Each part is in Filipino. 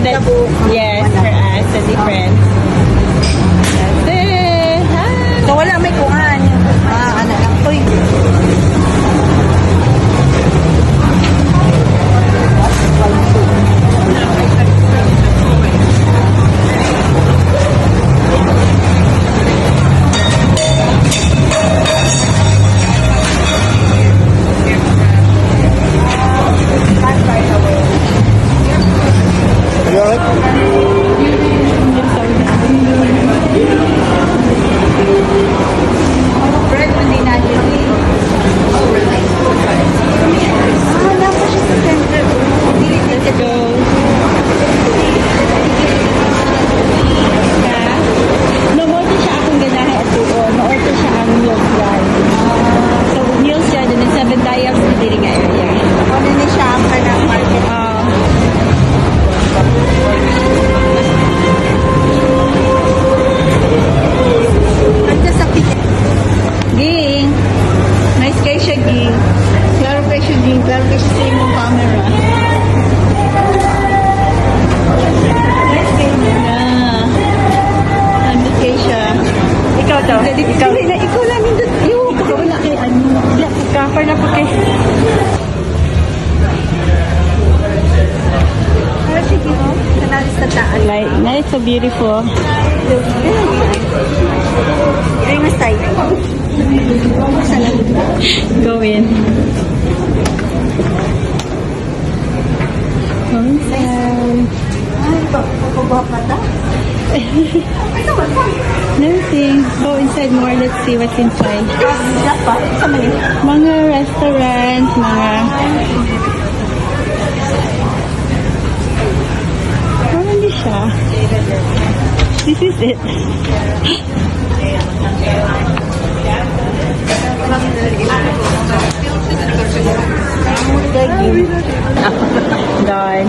That's, yes, for us, the difference. That's it. Hi. So wala may kuhan. Ano lang to eh. Bread, hindi na yun eh. Wala pa siya sa center. Let's go. Ha? No, mo siya akong ganahe at tuon. No, siya ang milk yan. So, milk siya dun in 7 dials na diri nga area. Ano ni siya ang kanang market. Ando sa picket. Ging. Nice kay siya, Ging. Klaro kayo siya din. Klaro kayo siya sa imong camera. Yeah. Ano kay siya? Ikaw daw. Ikaw na, ikaw lang yung yung wala kay ano. Cover na po kayo. Pero sige mo. Kanalis na taan. Like, nice, so beautiful. Ring na style. Go in. Go inside. Ay, papabuha pa ta. Nothing. Go inside more. Let's see what's inside. Dapat. Sa mali. Mga restaurants, mga... Parang hindi siya. This is it. Done.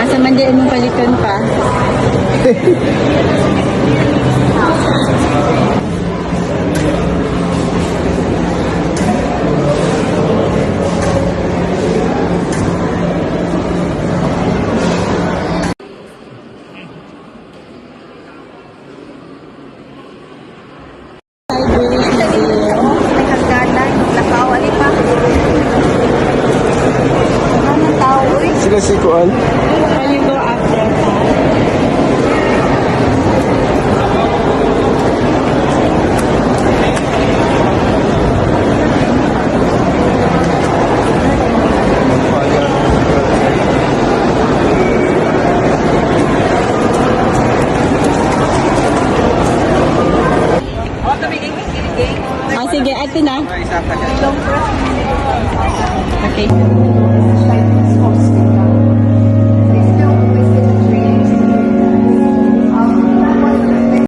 Asa man dyan mong paliton pa? May hagdanan. Lakaw. Ali pa. Anong tao eh? Sila si Kuan. When you go after that. Sige, ito na. Long press. Okay.